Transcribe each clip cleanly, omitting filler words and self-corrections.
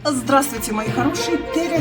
Здравствуйте, мои хорошие!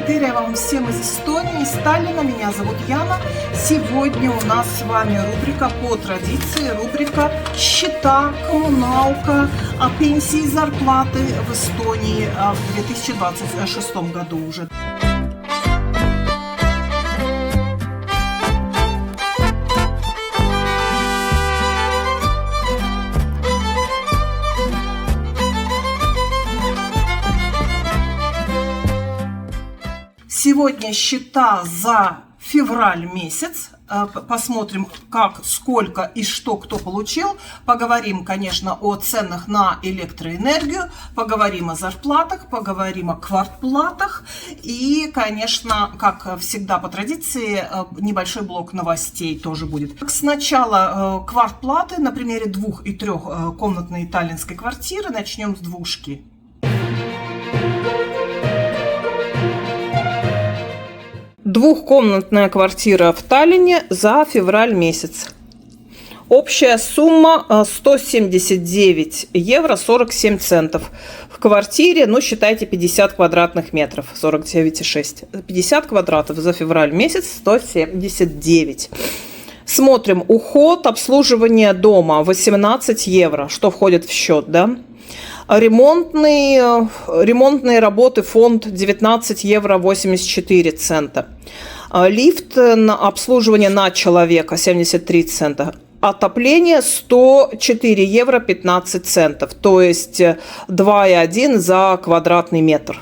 Тыря вам всем из Эстонии, из Таллина. Меня зовут Яна. Сегодня у нас с вами рубрика по традиции, рубрика «Счета, коммуналка, пенсии и зарплаты в Эстонии в 2026 году уже». Сегодня счета за февраль месяц. Посмотрим, как, сколько и что кто получил. Поговорим, конечно, о ценах на электроэнергию. Поговорим о зарплатах, поговорим о квартплатах. И, конечно, как всегда по традиции, небольшой блок новостей тоже будет. Сначала квартплаты на примере 2- и 3-комнатной таллинской квартиры. Начнем с двушки. Двухкомнатная квартира в Таллине за февраль месяц. Общая сумма 179 евро 47 центов. В квартире, ну, считайте, 50 квадратных метров, 49,6. 50 квадратов за февраль месяц 179. Смотрим. Уход, обслуживание дома 18 евро. Что входит в счет, да? Ремонтные работы фонд 19 евро 84 цента. Лифт на обслуживание на человека 73 цента. Отопление 104 евро 15 центов. То есть 2,1 за квадратный метр.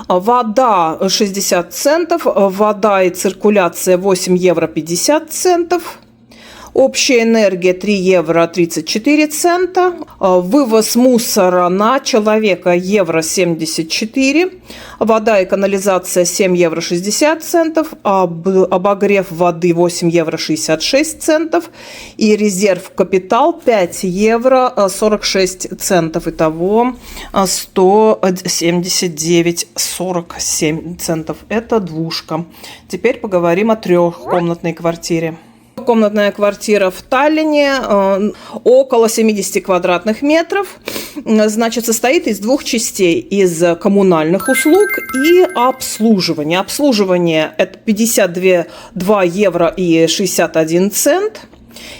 Вода 60 центов. Вода и циркуляция 8 евро 50 центов. Общая энергия 3 евро 34 цента. Вывоз мусора на человека евро 74. Вода и канализация 7 евро 60 центов. Обогрев воды 8 евро 66 центов. И резерв капитал 5 евро 46 центов. Итого 179,47 центов. Это двушка. Теперь поговорим о трехкомнатной квартире. Комнатная квартира в Таллине около 70 квадратных метров, значит, состоит из двух частей: из коммунальных услуг и обслуживания. Обслуживание это 52 евро и 61 цент.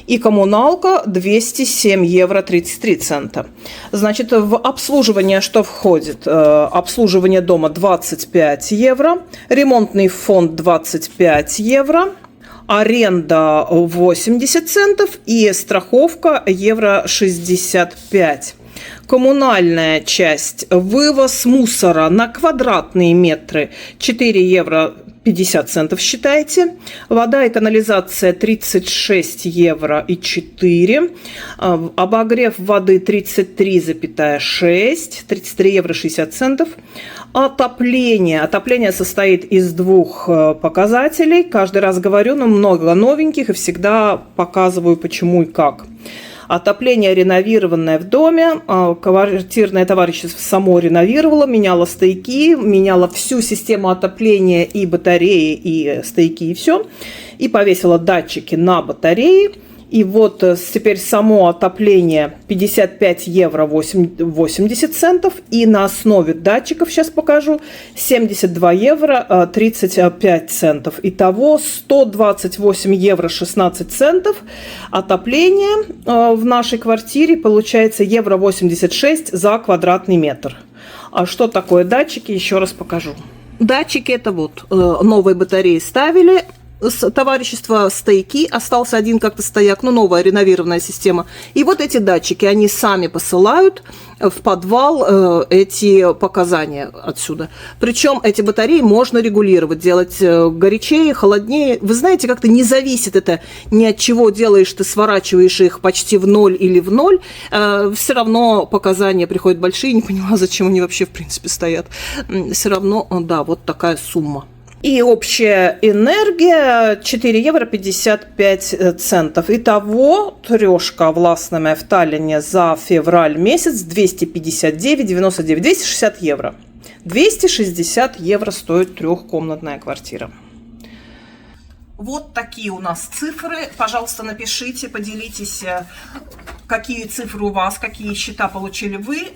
И коммуналка 207 евро 33 цента. Значит, в обслуживание что входит? Обслуживание дома 25 евро, ремонтный фонд 25 евро, аренда 80 центов и страховка евро 65. Коммунальная часть: вывоз мусора на квадратные метры 4 евро 50 центов считайте. Вода и канализация 36 евро и 4. Обогрев воды 33,6. 33 евро 60 центов. Отопление. Отопление состоит из двух показателей. Каждый раз говорю, но много новеньких и всегда показываю почему и как. Отопление реновированное в доме. Квартирное товарищество само реновировало, меняло стояки, меняло всю систему отопления и батареи, и стояки, и все. И повесило датчики на батареи. И вот теперь само отопление 55 евро 80 центов. И на основе датчиков, сейчас покажу, 72 евро 35 центов. Итого 128 евро 16 центов. Отопление в нашей квартире получается евро 86 за квадратный метр. А что такое датчики, еще раз покажу. Датчики это вот новые батареи ставили. Товарищество стояки, остался один как-то стояк, но новая реновированная система. И вот эти датчики, они сами посылают в подвал эти показания отсюда. Причем эти батареи можно регулировать, делать горячее, холоднее. Вы знаете, как-то не зависит это ни от чего делаешь, ты сворачиваешь их почти в ноль или в ноль. Все равно показания приходят большие, не поняла, зачем они вообще в принципе стоят. Все равно, да, вот такая сумма. И общая энергия 4 евро 55 центов. Итого трешка властная в Таллине за февраль месяц 259,99, 260 евро. 260 евро стоит трехкомнатная квартира. Вот такие у нас цифры. Пожалуйста, напишите, поделитесь какие цифры у вас, какие счета получили вы.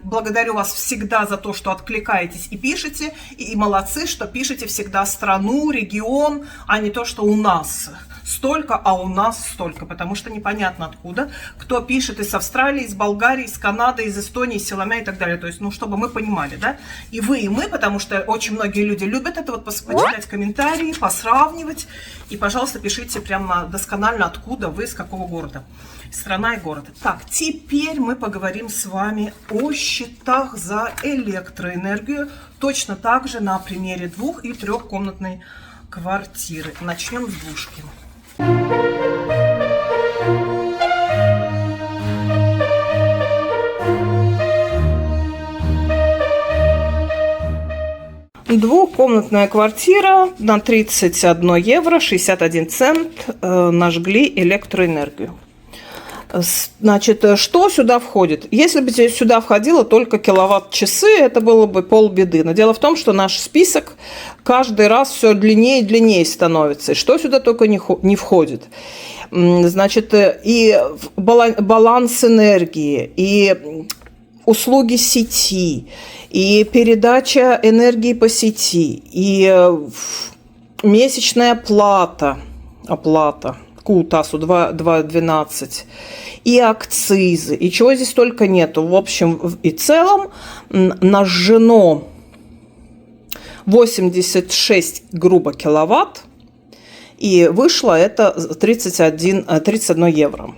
Благодарю вас всегда за то, что откликаетесь и пишете. И молодцы, что пишете всегда страну, регион, а не то, что у нас столько, а у нас столько. Потому что непонятно откуда. Кто пишет из Австралии, из Болгарии, из Канады, из Эстонии, из Силомя и так далее. То есть, ну, чтобы мы понимали, да. И вы, и мы, потому что очень многие люди любят это, вот почитать комментарии, посравнивать. И, пожалуйста, пишите прямо досконально, откуда вы, с какого города. Страна и город. Так, теперь мы поговорим с вами о счетах за электроэнергию. Точно так же на примере 2- и 3-комнатной квартиры. Начнем с двушки. Двухкомнатная квартира на 31 евро 61 цент нажгли электроэнергию. Значит, что сюда входит? Если бы сюда входило только киловатт-часы, это было бы полбеды. Но дело в том, что наш список каждый раз все длиннее и длиннее становится. И что сюда только не входит? Значит, и баланс энергии, и услуги сети, и передача энергии по сети, и месячная оплата КУТАСу 2.12, и акцизы, и чего здесь только нету. В общем и целом нажжено 86 грубо киловатт, и вышло это 31 евро.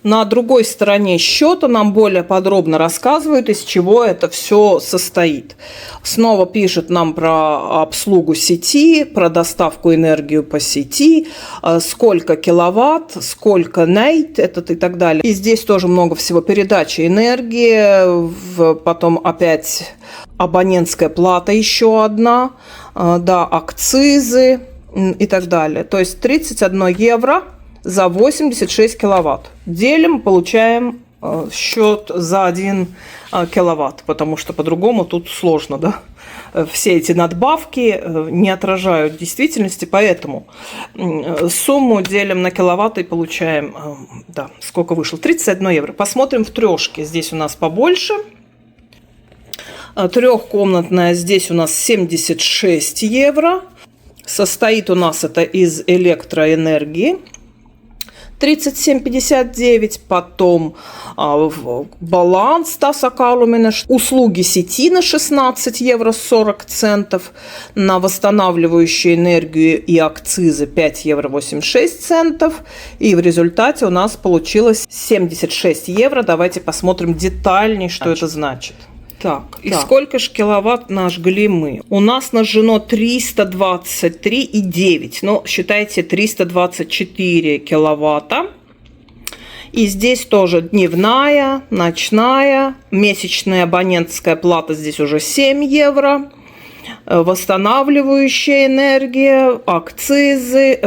На другой стороне счета нам более подробно рассказывают, из чего это все состоит. Снова пишут нам про обслугу сети, про доставку энергии по сети, сколько киловатт, сколько нейт, этот и так далее. И здесь тоже много всего. Передача энергии, потом опять абонентская плата еще одна, да, акцизы и так далее. То есть 31 евро за 86 киловатт. Делим, получаем счет за 1 киловатт, потому что по-другому тут сложно, да. Все эти надбавки не отражают действительности, поэтому сумму делим на киловатты и получаем, да, сколько вышло, 31 евро. Посмотрим в трешке, здесь у нас побольше. Трехкомнатная здесь у нас 76 евро. Состоит у нас это из электроэнергии. 37,59, потом баланс тасакалумена, услуги сети на 16 евро 40 центов, на восстанавливающую энергию и акцизы 5 евро 86 центов, и в результате у нас получилось 76 евро. Давайте посмотрим детальнее, что это значит. Так, и сколько же киловатт нажгли мы? У нас нажжено 323,9. Ну, считайте, 324 киловатта. И здесь тоже дневная, ночная, месячная абонентская плата здесь уже 7 евро. Восстанавливающая энергия, акцизы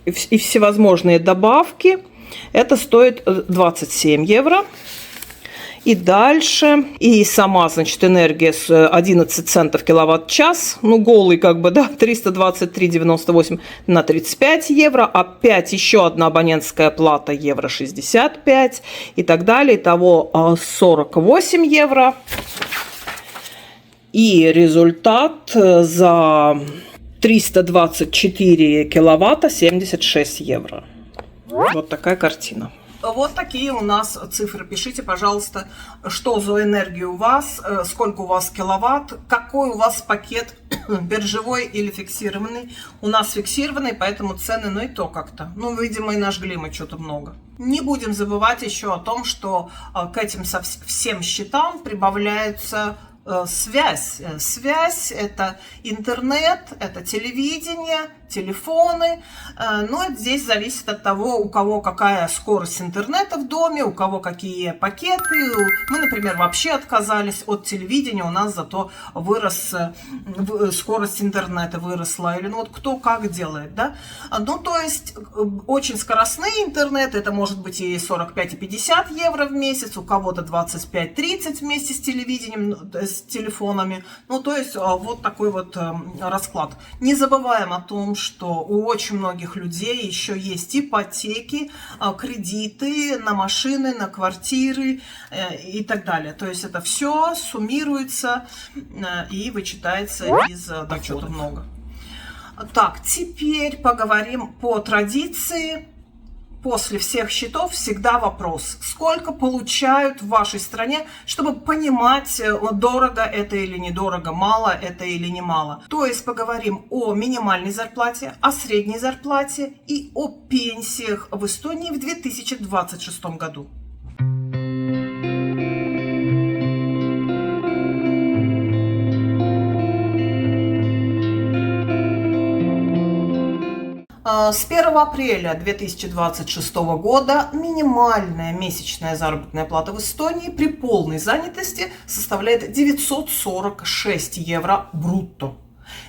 и всевозможные добавки. Это стоит 27 евро. И дальше, и сама, значит, энергия с 11 центов киловатт-час, ну, голый как бы, да, 323,98 на 35 евро, опять еще одна абонентская плата, евро 65 и так далее, итого 48 евро. И результат за 324 киловатта 76 евро. Вот такая картина. Вот такие у нас цифры. Пишите, пожалуйста, что за энергия у вас, сколько у вас киловатт, какой у вас пакет, биржевой или фиксированный. У нас фиксированный, поэтому цены, ну и то как-то. Ну, видимо, и нажгли мы что-то много. Не будем забывать еще о том, что к этим всем счетам прибавляются связь. Связь – это интернет, это телевидение, телефоны. Но здесь зависит от того, у кого какая скорость интернета в доме, у кого какие пакеты. Мы, например, вообще отказались от телевидения, у нас зато вырос, скорость интернета выросла. Или ну вот кто как делает, да? Ну, то есть очень скоростный интернет, это может быть и 45, и 50 евро в месяц, у кого-то 25-30 вместе с телевидением, с телефонами. Ну, то есть вот такой вот расклад. Не забываем о том, что у очень многих людей еще есть ипотеки, кредиты на машины, на квартиры и так далее. То есть это все суммируется и вычитается из дохода много. Так, теперь поговорим по традиции. После всех счетов всегда вопрос, сколько получают в вашей стране, чтобы понимать, дорого это или недорого, мало это или не мало. То есть поговорим о минимальной зарплате, о средней зарплате и о пенсиях в Эстонии в 2026 году. С 1 апреля 2026 года минимальная месячная заработная плата в Эстонии при полной занятости составляет 946 евро брутто.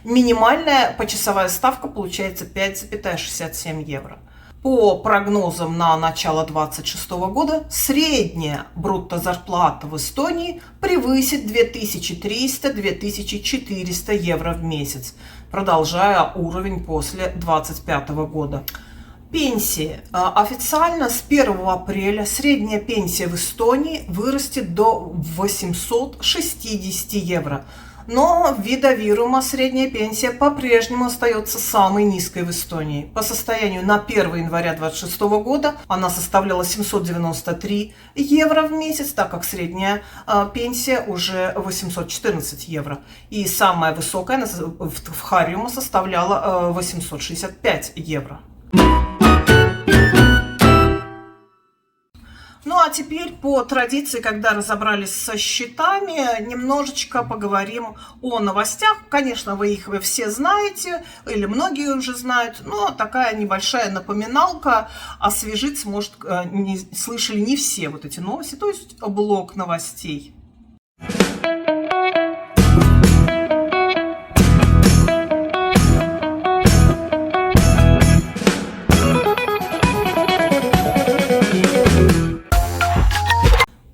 Минимальная почасовая ставка получается 5,67 евро. По прогнозам на начало 2026 года средняя брутто зарплата в Эстонии превысит 2300-2400 евро в месяц, продолжая уровень после 2025 года. Пенсии. Официально с 1 апреля средняя пенсия в Эстонии вырастет до 860 евро. Но ввиду вирума средняя пенсия по-прежнему остается самой низкой в Эстонии. По состоянию на 1 января 2026 года она составляла 793 евро в месяц, так как средняя пенсия уже 814 евро. И самая высокая в Хариума составляла 865 евро. Ну а теперь по традиции, когда разобрались со счетами, немножечко поговорим о новостях. Конечно, вы их все знаете, или многие уже знают, но такая небольшая напоминалка, освежить, может, не слышали не все вот эти новости, то есть блок новостей.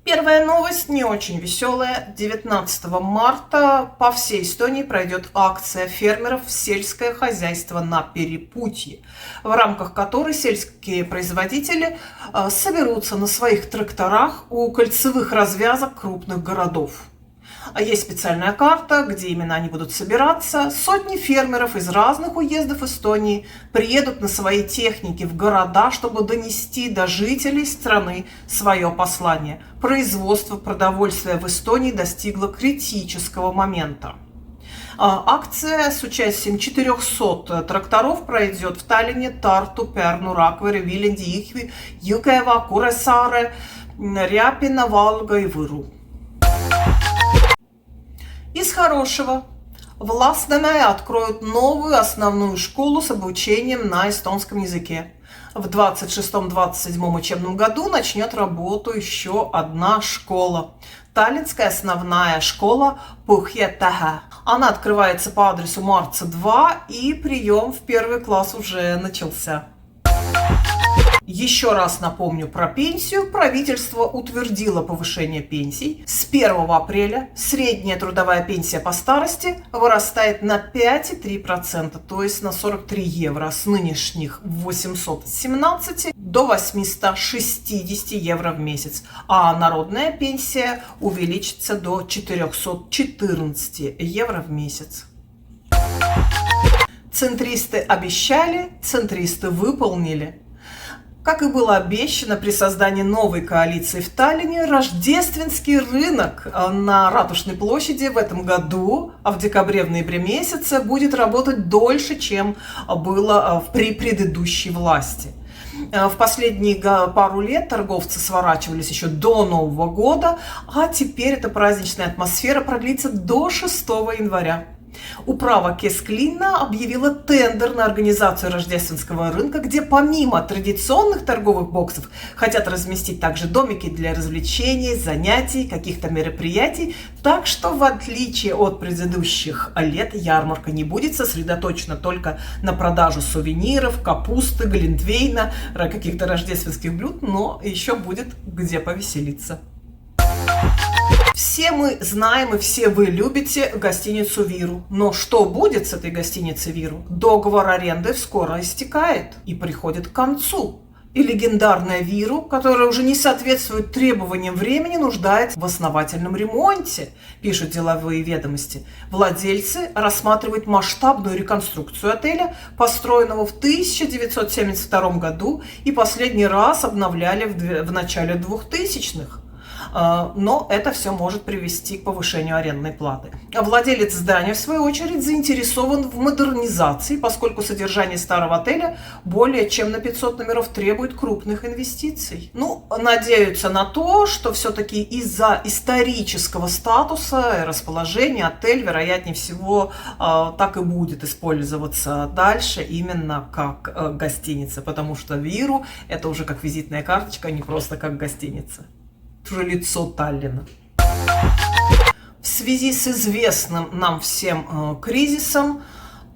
Первая новость не очень веселая. 19 марта по всей Эстонии пройдет акция фермеров «Сельское хозяйство на перепутье», в рамках которой сельские производители соберутся на своих тракторах у кольцевых развязок крупных городов. Есть специальная карта, где именно они будут собираться. Сотни фермеров из разных уездов Эстонии приедут на своей технике в города, чтобы донести до жителей страны свое послание. Производство продовольствия в Эстонии достигло критического момента. Акция с участием 400 тракторов пройдет в Таллине, Тарту, Перну, Раквере, Виленде, Ихви, Юкева, Куресааре, Ряпино, Валга и Выру. Из хорошего. В Ласнаmäe откроют новую основную школу с обучением на эстонском языке. В 26-27 учебном году начнет работу еще одна школа. Таллинская основная школа Пухьетаха. Она открывается по адресу Марца 2, и прием в первый класс уже начался. Еще раз напомню про пенсию. Правительство утвердило повышение пенсий. С 1 апреля средняя трудовая пенсия по старости вырастает на 5,3%, то есть на 43 евро, с нынешних 817 до 860 евро в месяц. А народная пенсия увеличится до 414 евро в месяц. Центристы обещали, центристы выполнили. Как и было обещано при создании новой коалиции в Таллине, рождественский рынок на Ратушной площади в этом году, в декабре, в ноябре месяце, будет работать дольше, чем было при предыдущей власти. В последние пару лет торговцы сворачивались еще до Нового года, а теперь эта праздничная атмосфера продлится до 6 января. Управа Кесклина объявила тендер на организацию рождественского рынка, где помимо традиционных торговых боксов хотят разместить также домики для развлечений, занятий, каких-то мероприятий. Так что, в отличие от предыдущих лет, ярмарка не будет сосредоточена только на продажу сувениров, капусты, глинтвейна, каких-то рождественских блюд, но еще будет где повеселиться. В Все мы знаем и все вы любите гостиницу «Виру». Но что будет с этой гостиницей «Виру»? Договор аренды скоро истекает и приходит к концу. И легендарная «Виру», которая уже не соответствует требованиям времени, нуждается в основательном ремонте, пишут деловые ведомости. Владельцы рассматривают масштабную реконструкцию отеля, построенного в 1972 году и последний раз обновляли в начале 2000-х. Но это все может привести к повышению арендной платы. Владелец здания, в свою очередь, заинтересован в модернизации, поскольку содержание старого отеля более чем на 500 номеров требует крупных инвестиций. Надеются на то, что все-таки из-за исторического статуса и расположения отель, вероятнее всего, так и будет использоваться дальше именно как гостиница, потому что «Виру» — это уже как визитная карточка, а не просто как гостиница. Уже лицо Таллина. В связи с известным нам всем кризисом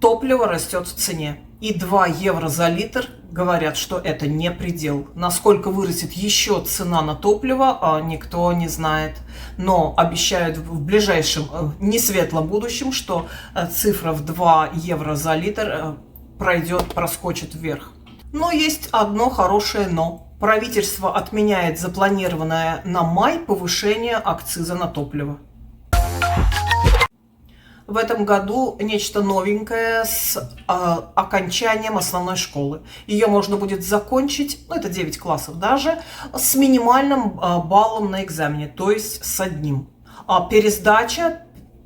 топливо растет в цене. И 2 евро за литр говорят, что это не предел. Насколько вырастет еще цена на топливо, никто не знает. Но обещают в ближайшем несветлом будущем, что цифра в 2 евро за литр проскочит вверх. Но есть одно хорошее «но». Правительство отменяет запланированное на май повышение акциза на топливо. В этом году нечто новенькое с окончанием основной школы. Ее можно будет закончить, это 9 классов даже, с минимальным баллом на экзамене, то есть с 1. Пересдача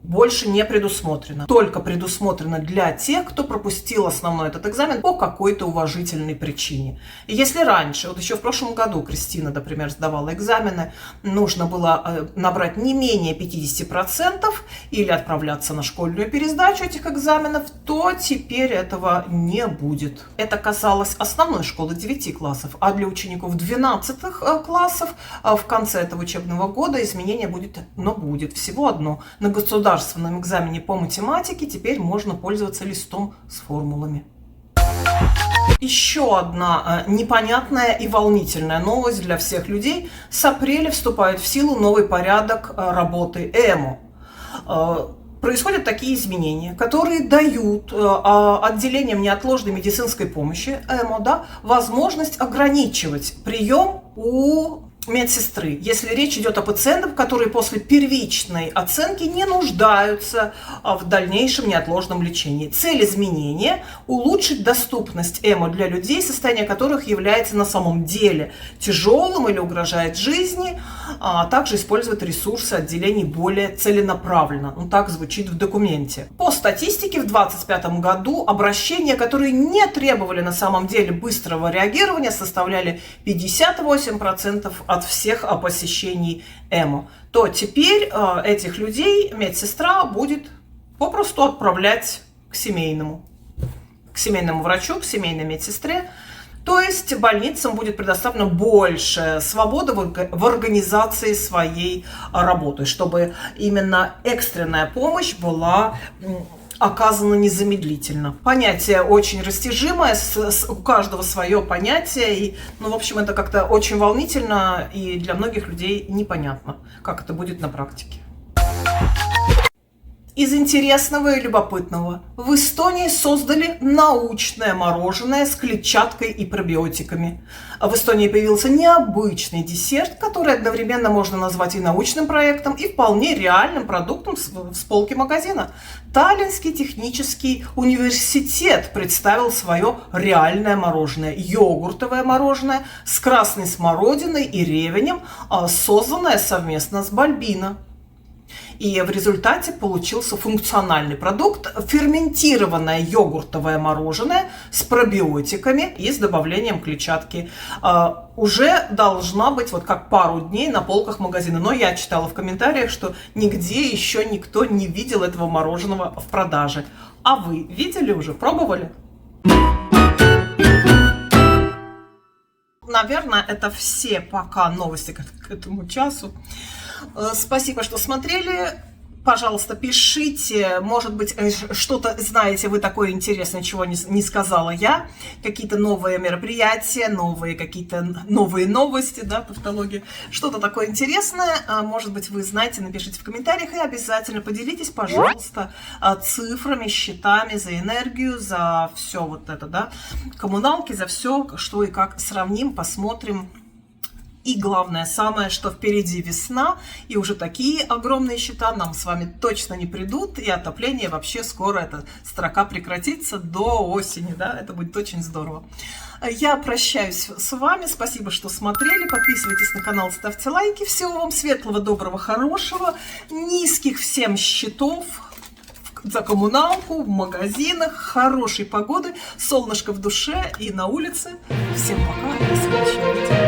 больше не предусмотрено. Только предусмотрено для тех, кто пропустил основной этот экзамен по какой-то уважительной причине. И если раньше, еще в прошлом году Кристина, например, сдавала экзамены, нужно было набрать не менее 50% или отправляться на школьную пересдачу этих экзаменов, то теперь этого не будет. Это касалось основной школы 9 классов, а для учеников 12 классов в конце этого учебного года изменение будет всего одно. На государственном экзамене по математике теперь можно пользоваться листом с формулами. Еще одна непонятная и волнительная новость для всех людей. С апреля вступает в силу новый порядок работы ЭМО. Происходят такие изменения, которые дают отделениям неотложной медицинской помощи ЭМО возможность ограничивать прием у медсестры, если речь идет о пациентах, которые после первичной оценки не нуждаются в дальнейшем неотложном лечении. Цель изменения – улучшить доступность ЭМО для людей, состояние которых является на самом деле тяжелым или угрожает жизни, а также использовать ресурсы отделений более целенаправленно. Так звучит в документе. По статистике, в 2025 году обращения, которые не требовали на самом деле быстрого реагирования, составляли 58% от всех посещений ЭМО, то теперь этих людей медсестра будет попросту отправлять к семейному врачу, к семейной медсестре. То есть больницам будет предоставлена больше свободы в организации своей работы, чтобы именно экстренная помощь была оказано незамедлительно. Понятие очень растяжимое, у каждого свое понятие, и, в общем, это как-то очень волнительно, и для многих людей непонятно, как это будет на практике. Из интересного и любопытного. В Эстонии создали научное мороженое с клетчаткой и пробиотиками. В Эстонии появился необычный десерт, который одновременно можно назвать и научным проектом, и вполне реальным продуктом с полки магазина. Таллинский технический университет представил свое реальное мороженое. Йогуртовое мороженое с красной смородиной и ревенем, созданное совместно с Бальбино. И в результате получился функциональный продукт – ферментированное йогуртовое мороженое с пробиотиками и с добавлением клетчатки. Уже должна быть как пару дней на полках магазина. Но я читала в комментариях, что нигде еще никто не видел этого мороженого в продаже. А вы видели уже? Пробовали? Наверное, это все пока новости к этому часу. Спасибо, что смотрели. пожалуйста, пишите, может быть, что-то знаете вы такое интересное, чего не сказала я, какие-то новые мероприятия, какие-то новые новости, да, тавтология, что-то такое интересное, может быть, вы знаете, напишите в комментариях и обязательно поделитесь, пожалуйста, цифрами, счетами за энергию, за все вот это, да, коммуналки, за все, что и как сравним, посмотрим. И главное, самое, что впереди весна, и уже такие огромные счета нам с вами точно не придут, и отопление вообще скоро, эта строка прекратится до осени, да, это будет очень здорово. Я прощаюсь с вами, спасибо, что смотрели, подписывайтесь на канал, ставьте лайки, всего вам светлого, доброго, хорошего, низких всем счетов за коммуналку, в магазинах, хорошей погоды, солнышко в душе и на улице. Всем пока, до следующего видео.